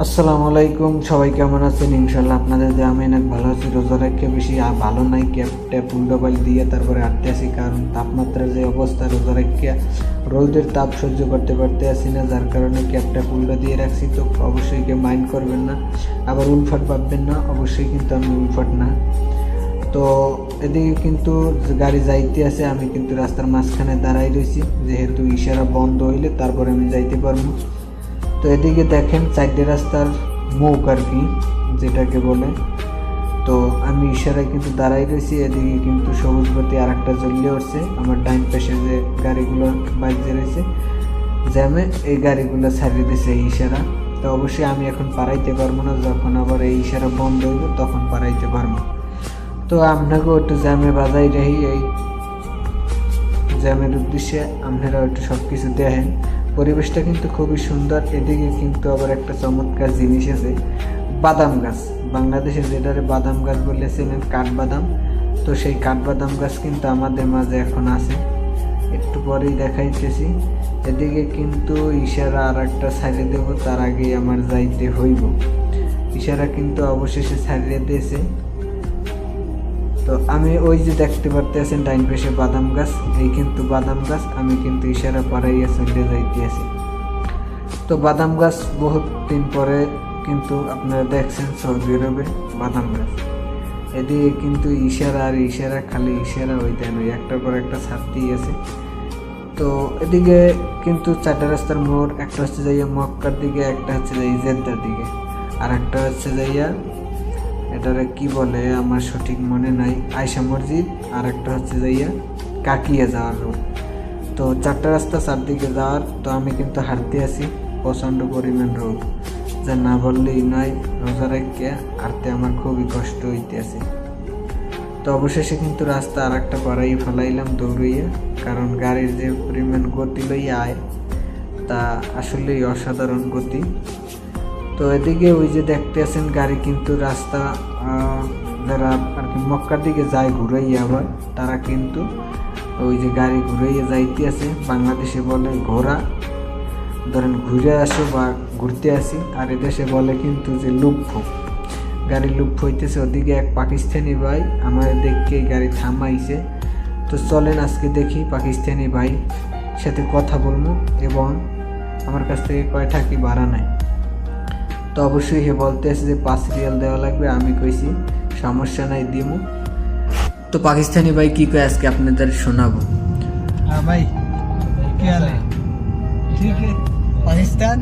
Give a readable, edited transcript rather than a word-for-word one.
আসসালামু আলাইকুম, সবাই কেমন আছেন? ইনশাল্লাহ আপনাদের যে আমি অনেক ভালো আছি। রোজা রেখে বেশি ভালো নাই, ক্যাপ ট্যাপ উল্টোপাল দিয়ে তারপরে হাঁটতে আসি, কারণ তাপমাত্রার যে অবস্থা, রোজা রেখে রোদের তাপ সহ্য করতে পারতে আসি না, যার কারণে ক্যাপ ট্যাপ উল্টো দিয়ে রাখছি। তো অবশ্যই কেউ মাইন্ড করবেন না, আবার উলফাট ভাববেন না, অবশ্যই কিন্তু আমি উলফাট না। তো এদিকে কিন্তু গাড়ি যাইতে আছে, আমি কিন্তু রাস্তার মাঝখানে দাঁড়াই রয়েছি, যেহেতু ইশারা বন্ধ হইলে তারপরে আমি যাইতে পারবো। তো এদিকে দেখেন চারটে রাস্তার মুখ আর কি যেটাকে বলে। তো আমি ইশারায় কিন্তু দাঁড়াই রয়েছি, এদিকে কিন্তু সবুজ বাতি আর একটা জ্বলিয়ে উঠছে। আমার ডাইন পাশে যে গাড়িগুলো বাজে রয়েছে জ্যামে, এই গাড়িগুলো ছাড়িয়ে দিয়েছে এই ইশারা। তো অবশ্যই আমি এখন পারাইতে পারবো না, যখন আবার এই ইশারা বন্ধ হইব তখন পারাইতে পারবো। তো আপনাকেও একটু জ্যামে বাজাই রাখি, এই জ্যামের উদ্দেশ্যে আপনারা একটু সব কিছু দেখেন। পরিবেশটা কিন্তু খুবই সুন্দর। এদিকে কিন্তু আবার একটা চমৎকার জিনিস আছে, বাদাম গাছ। বাংলাদেশে যেটারে বাদাম গাছ বলেছিলেন কাঠবাদাম, তো সেই কাঠবাদাম গাছ কিন্তু আমাদের মাঝে এখন আছে, একটু পরেই দেখাইতেছি। এদিকে কিন্তু ইশারা আর একটা ছাড়িয়ে দেব, তার আগে আমার যাইতে হইব। ইশারা কিন্তু অবশেষে ছাড়িয়ে দিয়েছে। তো আমি ওই যে দেখতে পারতেছেন ডাইন পাশে বাদাম গাছ, এই কিন্তু বাদাম গাছ, আমি কিন্তু ইশারা পাড়াইয়া চলে যাইতে আছি। তো বাদাম গাছ বহুত দিন পরে কিন্তু আপনারা দেখছেন সৌদি আরবে বাদাম গাছ। এদিকে কিন্তু ইশারা আর ইশারা, খালি ইশারা ওই দেন, ওই একটার পর একটা ছাড়তেই আছে। তো এদিকে কিন্তু চারটা রাস্তার মোড়, একটা হচ্ছে যাইয়া মক্কার দিকে, একটা হচ্ছে যাই জেদ্দার দিকে, আর একটা হচ্ছে যাইয়া এটারে কি বলে আমার সঠিক মনে নাই, আয়সা মসজিদ, আর একটা হচ্ছে যাইয়া কাকিয়া যাওয়ার রোড। তো চারটা রাস্তা চারদিকে যাওয়ার। তো আমি কিন্তু হাঁটতে আছি, প্রচণ্ড পরিমাণ রোদ, যা না বললেই নয়। রোজা রেখে হাঁটতে আমার খুবই কষ্ট হইতেছে। তো অবশেষে কিন্তু রাস্তা আর একটা পাড়াই ফেলাইলাম দৌড়াইয়া, কারণ গাড়ির যে পরিমাণ গতি লইয়া আয় তা আসলেই অসাধারণ গতি। তো এদিকে ওই যে দেখতে আছেন গাড়ি কিন্তু রাস্তা যারা আর কি মক্কার দিকে যায় ঘুরাইয়া, আবার তারা কিন্তু ওই যে গাড়ি ঘুরাইয়া যাইতে আছে। বাংলাদেশে বলে ঘোরা, ধরেন ঘুরে আসো বা ঘুরতে আসি, আর এদেশে বলে কিন্তু যে লুপ্ফ, গাড়ি লুপ্ফ হইতেছে। ওদিকে এক পাকিস্তানি ভাই আমার দেখে গাড়ি থামাইছে। তো চলেন আজকে দেখি পাকিস্তানি ভাই সাথে কথা বলবো, এবং আমার কাছ থেকে কয়টা কি ভাড়া নেয়। তো অবশ্যই হে বলতে আছে যে 5 রিয়াল দেওয়া লাগবে, আমি কইছি সমস্যা নাই দিমু। তো পাকিস্তানি ভাই কি কয় আজকে আপনাদের শোনাবো। हाँ भाई क्या हाल है? ठीक है। पाकिस्तान